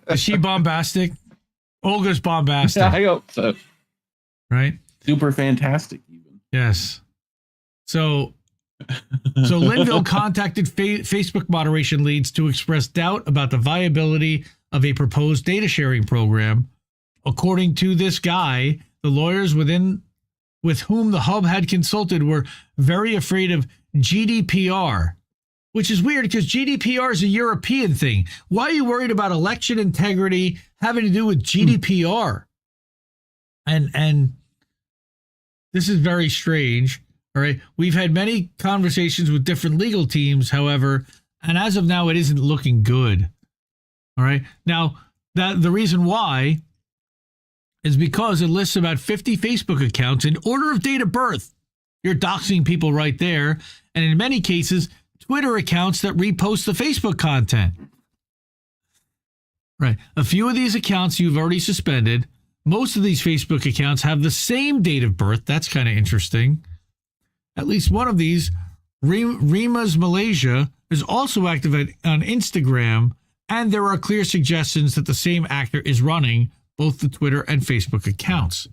Is she bombastic? Olga's bombastic. I hope so. Right? Super fantastic, even. Yes. So Linville contacted Facebook moderation leads to express doubt about the viability of a proposed data sharing program. According to this guy, the lawyers with whom the hub had consulted were very afraid of GDPR, which is weird because GDPR is a European thing. Why are you worried about election integrity having to do with GDPR? And this is very strange. All right. We've had many conversations with different legal teams, however, and as of now, it isn't looking good. All right. Now, the reason why is because it lists about 50 Facebook accounts in order of date of birth. You're doxing people right there. And in many cases, Twitter accounts that repost the Facebook content. Right. A few of these accounts you've already suspended. Most of these Facebook accounts have the same date of birth. That's kind of interesting. At least one of these, Rima's Malaysia, is also active on Instagram, and there are clear suggestions that the same actor is running both the Twitter and Facebook accounts.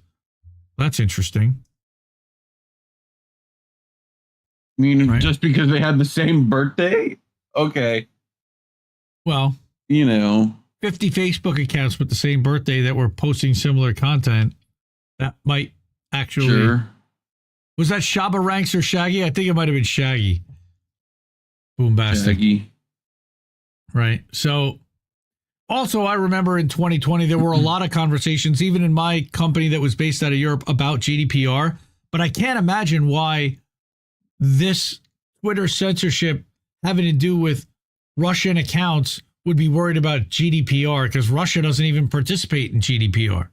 That's interesting. I mean, just because they had the same birthday? Okay. Well, 50 Facebook accounts with the same birthday that were posting similar content, that might actually... Sure. Was that Shabba Ranks or Shaggy? I think it might have been Shaggy. Boombastic. Shaggy. Right. So, also, I remember in 2020, there were a lot of conversations, even in my company that was based out of Europe, about GDPR. But I can't imagine why this Twitter censorship having to do with Russian accounts would be worried about GDPR, because Russia doesn't even participate in GDPR.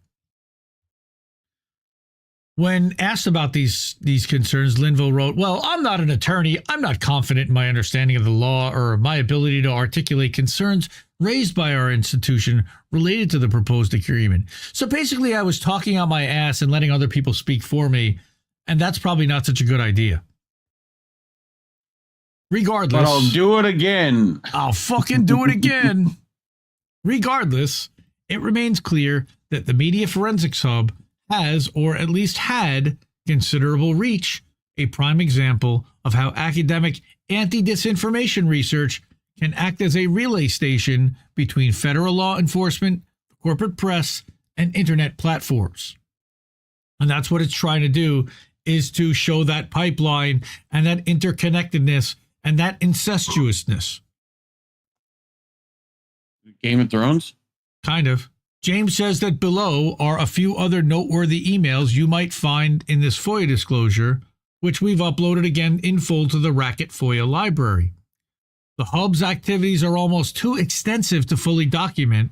When asked about these concerns, Linville wrote, "Well, I'm not an attorney. I'm not confident in my understanding of the law or my ability to articulate concerns raised by our institution related to the proposed agreement." So basically, I was talking out my ass and letting other people speak for me, and that's probably not such a good idea. Regardless. But I'll do it again. I'll fucking do it again. Regardless, it remains clear that the Media Forensics Hub has, or at least had, considerable reach, a prime example of how academic anti-disinformation research can act as a relay station between federal law enforcement, the corporate press, and internet platforms. And that's what it's trying to do, is to show that pipeline and that interconnectedness and that incestuousness. Game of Thrones? Kind of. James says that below are a few other noteworthy emails you might find in this FOIA disclosure, which we've uploaded again in full to the Racket FOIA library. The Hub's activities are almost too extensive to fully document,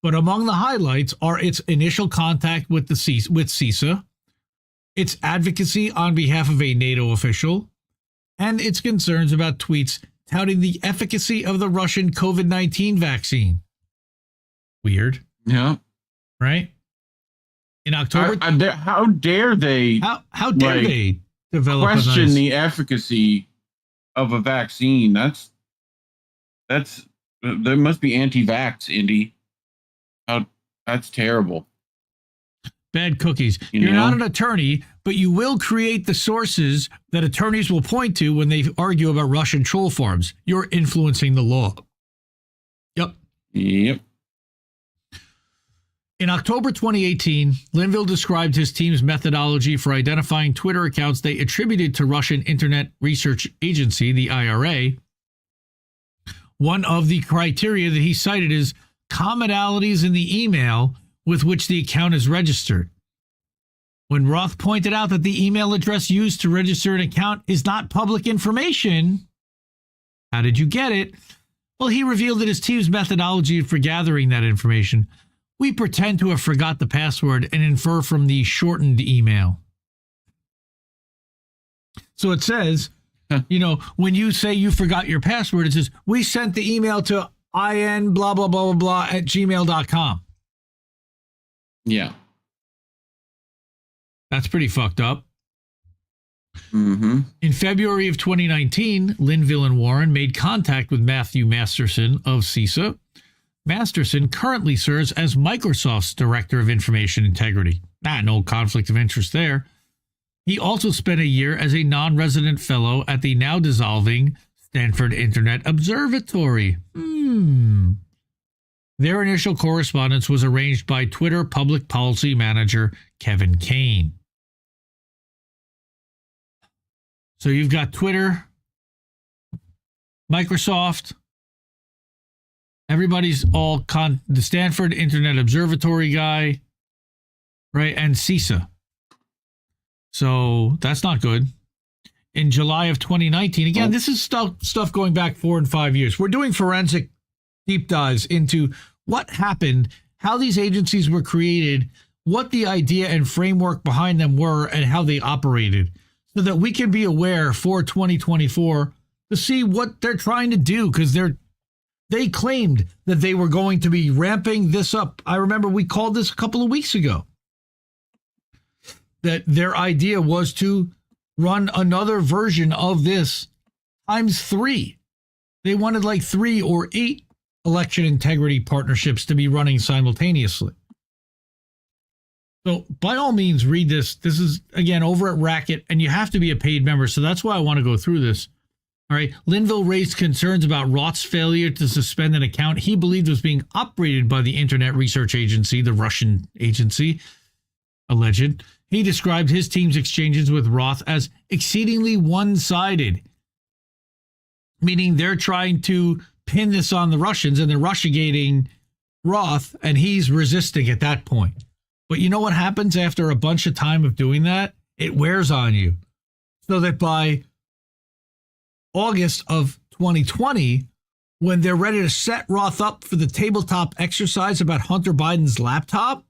but among the highlights are its initial contact with CISA, its advocacy on behalf of a NATO official, and its concerns about tweets touting the efficacy of the Russian COVID-19 vaccine. Weird. Yeah. Right? In October... how dare they... How dare they develop question the efficacy of a vaccine? That's there must be anti-vax, Indy. That's terrible. Bad cookies. You're not an attorney, but you will create the sources that attorneys will point to when they argue about Russian troll farms. You're influencing the law. Yep. In October 2018, Linville described his team's methodology for identifying Twitter accounts they attributed to Russian Internet Research Agency, the IRA. One of the criteria that he cited is commonalities in the email with which the account is registered. When Roth pointed out that the email address used to register an account is not public information, how did you get it? Well, he revealed that his team's methodology for gathering that information. We pretend to have forgot the password and infer from the shortened email. So it says, when you say you forgot your password, it says, we sent the email to in blah, blah, blah, blah, blah at gmail.com. Yeah. That's pretty fucked up. Mm-hmm. In February of 2019, Linville and Warren made contact with Matthew Masterson of CISA. Masterson currently serves as Microsoft's Director of Information Integrity. No conflict of interest there. He also spent a year as a non-resident fellow at the now dissolving Stanford Internet Observatory. Their initial correspondence was arranged by Twitter Public Policy Manager Kevin Kane. So you've got Twitter, Microsoft, everybody's all the Stanford Internet Observatory guy, right? And CISA. So that's not good. In July of 2019, again, this is stuff going back 4 and 5 years. We're doing forensic deep dives into what happened, how these agencies were created, what the idea and framework behind them were, and how they operated, so that we can be aware for 2024 to see what they're trying to do, because they claimed that they were going to be ramping this up. I remember we called this a couple of weeks ago, that their idea was to run another version of this times 3. They wanted like 3 or 8 election integrity partnerships to be running simultaneously. So by all means, read this. This is, again, over at Racket, and you have to be a paid member. So that's why I want to go through this. All right. Linville raised concerns about Roth's failure to suspend an account he believed was being operated by the Internet Research Agency, the Russian agency, alleged. He described his team's exchanges with Roth as exceedingly one-sided, meaning they're trying to pin this on the Russians and they're Russiagating Roth, and he's resisting at that point. But you know what happens after a bunch of time of doing that? It wears on you. So that by August of 2020, when they're ready to set Roth up for the tabletop exercise about Hunter Biden's laptop,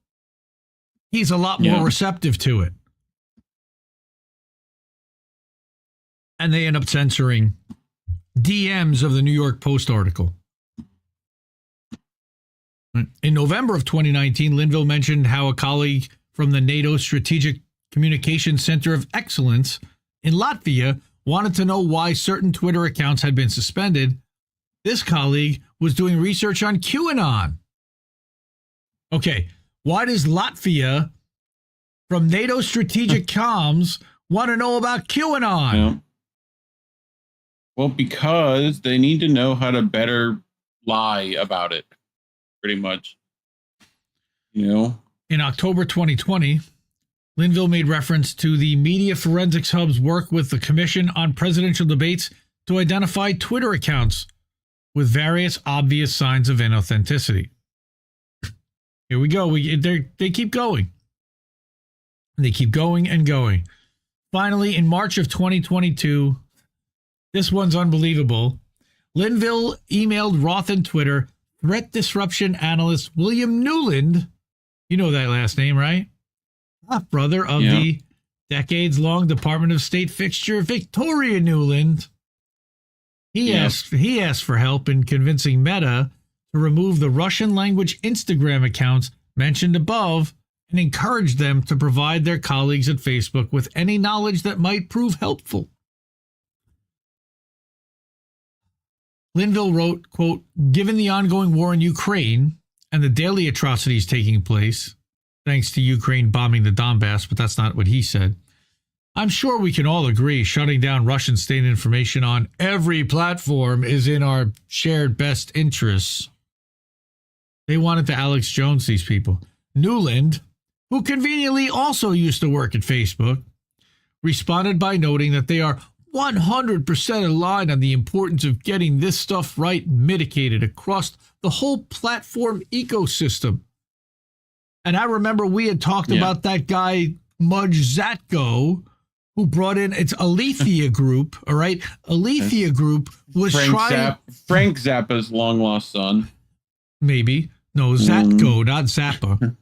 he's a lot more receptive to it. And they end up censoring DMs of the New York Post article. In November of 2019, Linville mentioned how a colleague from the NATO Strategic Communications Center of Excellence in Latvia wanted to know why certain Twitter accounts had been suspended. This colleague was doing research on QAnon. Okay, why does Latvia from NATO Strategic Comms want to know about QAnon? Yeah. Well, because they need to know how to better lie about it, pretty much. In October 2020, Linville made reference to the Media Forensics Hub's work with the Commission on Presidential Debates to identify Twitter accounts with various obvious signs of inauthenticity. Here we go. They keep going. They keep going and going. Finally, in March of 2022, this one's unbelievable. Linville emailed Roth and Twitter threat disruption analyst William Newland. You know that last name, right? Brother of the decades-long Department of State fixture, Victoria Newland. He asked for help in convincing Meta to remove the Russian language Instagram accounts mentioned above and encouraged them to provide their colleagues at Facebook with any knowledge that might prove helpful. Linville wrote, quote, given the ongoing war in Ukraine and the daily atrocities taking place, thanks to Ukraine bombing the Donbass, but that's not what he said, I'm sure we can all agree shutting down Russian state information on every platform is in our shared best interests. They wanted to Alex Jones these people. Newland, who conveniently also used to work at Facebook, responded by noting that they are 100% aligned on the importance of getting this stuff right and mitigated across the whole platform ecosystem. And I remember we had talked about that guy, Mudge Zatko, who brought in, it's Alethea Group, all right? Alethea Group was Frank Zappa's long-lost son. Maybe. No, Zatko, not Zappa.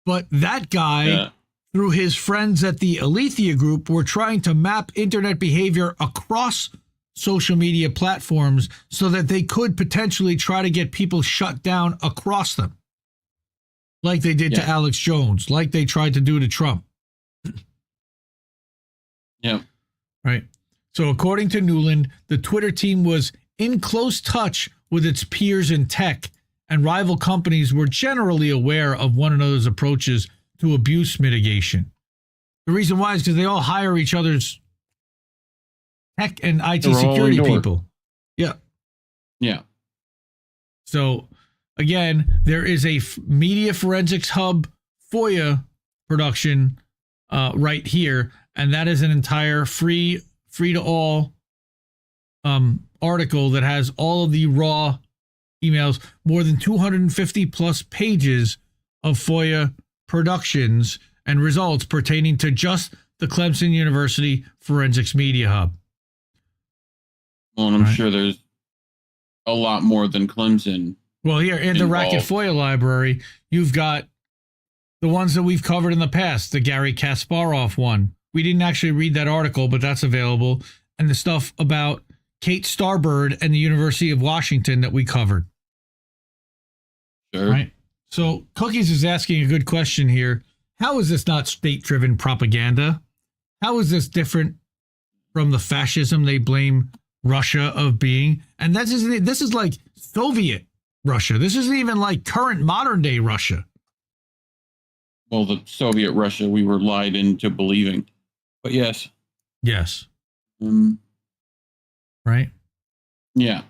But that guy, through his friends at the Alethea Group, were trying to map internet behavior across social media platforms so that they could potentially try to get people shut down across them. Like they did to Alex Jones, like they tried to do to Trump. Yeah. Right. So according to Newland, the Twitter team was in close touch with its peers in tech, and rival companies were generally aware of one another's approaches to abuse mitigation. The reason why is because they all hire each other's tech and IT security people. Yeah. Yeah. So again, there is a Media Forensics Hub FOIA production right here, and that is an entire free to all article that has all of the raw emails, more than 250 plus pages of FOIA productions and results pertaining to just the Clemson University Forensics Media Hub. Well, and I'm sure there's a lot more than Clemson. Well, here in the Racket FOIA library, you've got the ones that we've covered in the past, the Gary Kasparov one. We didn't actually read that article, but that's available. And the stuff about Kate Starbird and the University of Washington that we covered. Sure. Right. So Cookies is asking a good question here. How is this not state-driven propaganda? How is this different from the fascism they blame Russia of being? And this is like Soviet Russia. This isn't even like current modern day Russia. Well, the Soviet Russia we were lied into believing. But yes. Yes. Right? Yeah.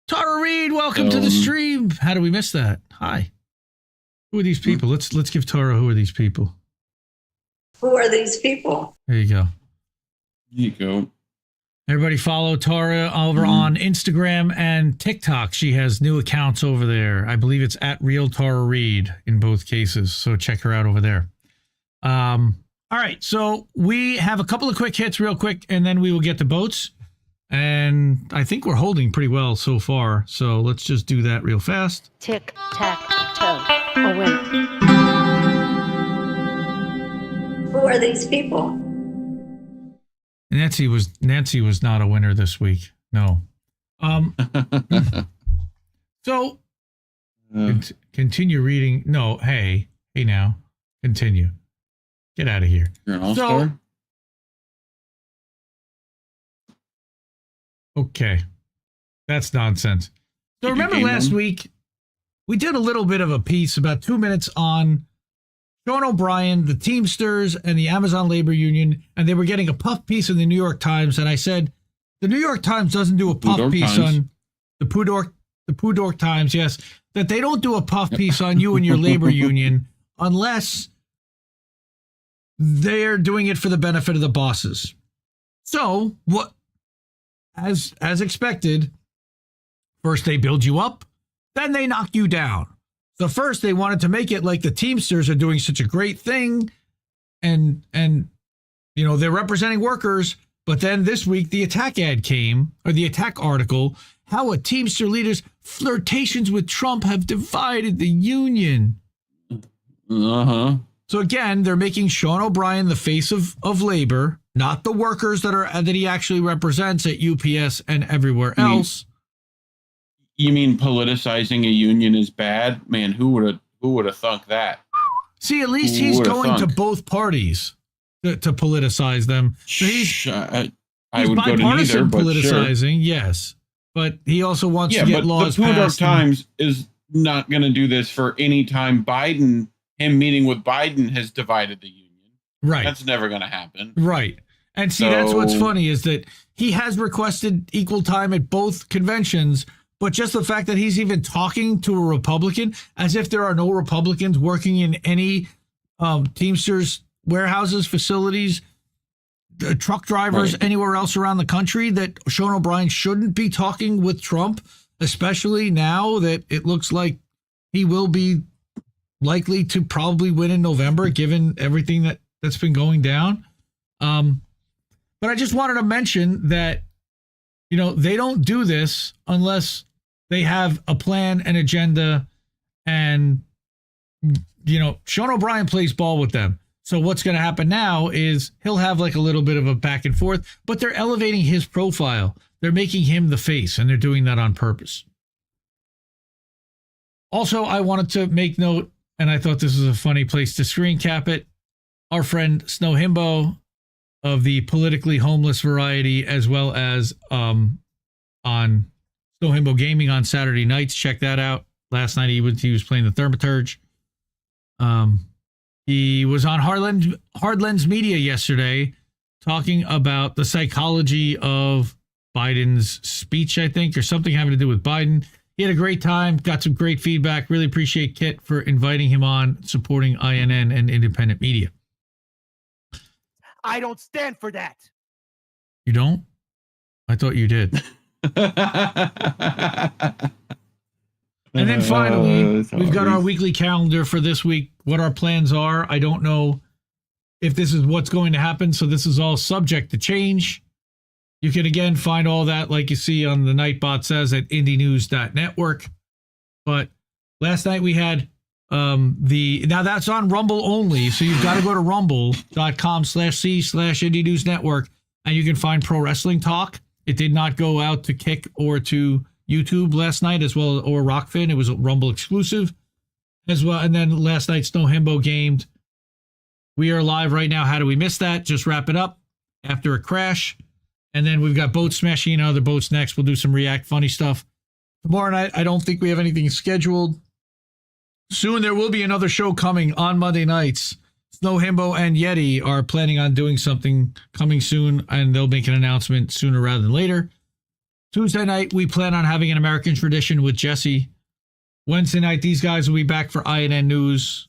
Tara Reade, welcome to the stream. How do we miss that? Hi. Who are these people? Let's give Tara, who are these people? Who are these people? There you go. There you go. Everybody follow Tara over on Instagram and TikTok. She has new accounts over there. I believe it's at Real Tara Reade in both cases. So check her out over there. All right. So we have a couple of quick hits real quick, and then we will get to boats. And I think we're holding pretty well so far. So let's just do that real fast. Tick, tack, toe. A winner. Who are these people? Nancy was not a winner this week. No. So continue reading. No, hey now. Continue. Get out of here. You're an all-star? Okay. That's nonsense. So remember last week, we did a little bit of a piece, about 2 minutes, on Sean O'Brien, the Teamsters, and the Amazon Labor Union, and they were getting a puff piece in the New York Times, and I said, the New York Times doesn't do a puff piece on the Pudork Times, yes, that they don't do a puff piece on you and your labor union unless they're doing it for the benefit of the bosses. So, what, as expected, first they build you up, then they knock you down. So first they wanted to make it like the Teamsters are doing such a great thing and you know, they're representing workers, but then this week the attack ad came, or the attack article, how a Teamster leader's flirtations with Trump have divided the union. Uh-huh. So again, they're making Sean O'Brien the face of labor, not the workers that he actually represents at UPS and everywhere else. You mean politicizing a union is bad? Man, who would have thunk that? See, at least he's going to both parties to politicize them. So he's I would go to neither, but politicizing, sure. Yes. But he also wants to get laws passed. The Pudork Times is not going to do this for any time him meeting with Biden has divided the union. Right. That's never going to happen. Right. And see, that's what's funny is that he has requested equal time at both conventions, but just the fact that he's even talking to a Republican, as if there are no Republicans working in any Teamsters warehouses, facilities, truck drivers, anywhere else around the country, that Sean O'Brien shouldn't be talking with Trump, especially now that it looks like he will be likely to probably win in November, given everything that's been going down. But I just wanted to mention that, you know, they don't do this unless they have a plan, an agenda, and, you know, Sean O'Brien plays ball with them. So what's going to happen now is he'll have like a little bit of a back and forth, but they're elevating his profile. They're making him the face, and they're doing that on purpose. Also, I wanted to make note, and I thought this was a funny place to screen cap it. Our friend Snow Himbo of the politically homeless variety, as well as on Snow Himbo Gaming on Saturday nights. Check that out. Last night he was playing the Thaumaturge. He was on Hardlens Media yesterday talking about the psychology of Biden's speech, I think, or something having to do with Biden. He had a great time, got some great feedback. Really appreciate Kit for inviting him on, supporting INN and independent media. I don't stand for that. You don't? I thought you did. And then finally, we've got our weekly calendar for this week, what our plans are. I don't know if this is what's going to happen, so this is all subject to change. You can, again, find all that, like you see on the Nightbot says, at indienews.network. But last night we had now that's on Rumble only, so you've got to go to rumble.com/c/indie-news-network, and you can find Pro Wrestling Talk. It did not go out to Kick or to YouTube last night, as well, or Rockfin. It was a Rumble exclusive as well. And then last night, Snow Himbo gamed. We are live right now. How do we miss that? Just wrap it up after a crash. And then we've got boats smashing and other boats next. We'll do some React funny stuff. Tomorrow night, I don't think we have anything scheduled. Soon there will be another show coming on Monday nights. Snow Himbo and Yeti are planning on doing something coming soon, and they'll make an announcement sooner rather than later. Tuesday night, we plan on having an American Tradition with Jesse. Wednesday night, these guys will be back for INN News.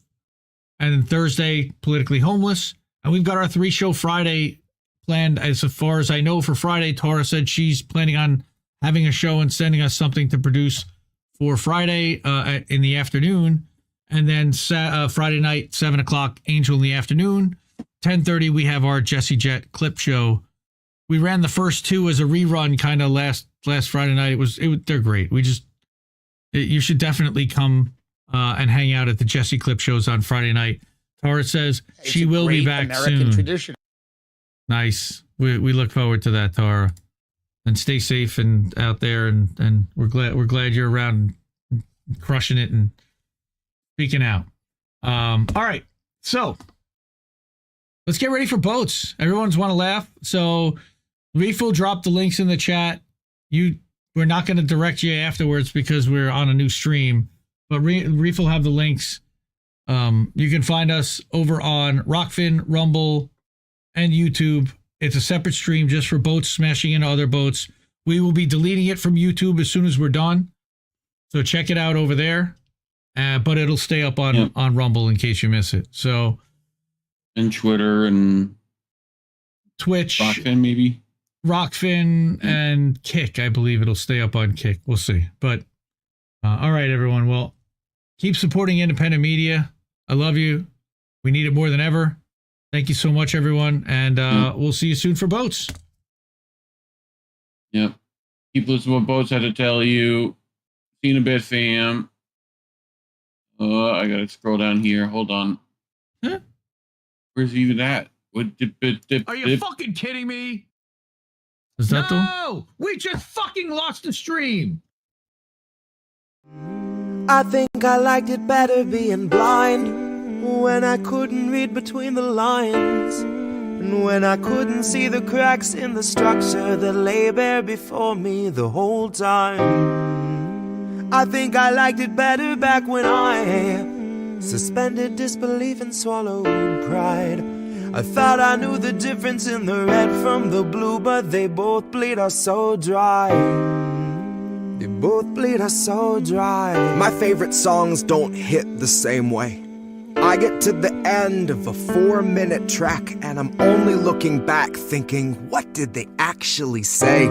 And then Thursday, Politically Homeless. And we've got our 3-show Friday planned. As far as I know, for Friday, Tara said she's planning on having a show and sending us something to produce for Friday in the afternoon. And then Friday night, 7 o'clock, Angel in the afternoon. 10:30, we have our Jesse Jett clip show. We ran the first two as a rerun kind of last Friday night. They're great. You should definitely come and hang out at the Jesse clip shows on Friday night. Tara says she will be back American soon. Tradition. Nice. We look forward to that, Tara. And stay safe and out there, and we're glad you're around and crushing it and speaking out. All right. So let's get ready for boats. Everyone's want to laugh. So Reef will drop the links in the chat. We're not going to direct you afterwards because we're on a new stream, but Reef will have the links. You can find us over on Rockfin, Rumble, and YouTube. It's a separate stream just for boats smashing into other boats. We will be deleting it from YouTube as soon as we're done. So check it out over there. But it'll stay up on Rumble in case you miss it. So, and Twitter and Twitch, Rockfin maybe. Rockfin and Kick, I believe it'll stay up on Kick. We'll see. But all right, everyone. Well, keep supporting independent media. I love you. We need it more than ever. Thank you so much, everyone, and we'll see you soon for boats. Yep. Keep listening to what boats had to tell you. See you in a bit, fam. I gotta scroll down here. Hold on. Huh? Where's even that? What? Are you fucking kidding me? Is that no? We just fucking lost the stream. I think I liked it better being blind, when I couldn't read between the lines, and when I couldn't see the cracks in the structure that lay bare before me the whole time. I think I liked it better back when I suspended disbelief and swallowed pride. I thought I knew the difference in the red from the blue, but they both bleed us so dry. They both bleed us so dry. My favorite songs don't hit the same way. I get to the end of a 4-minute track and I'm only looking back thinking, what did they actually say?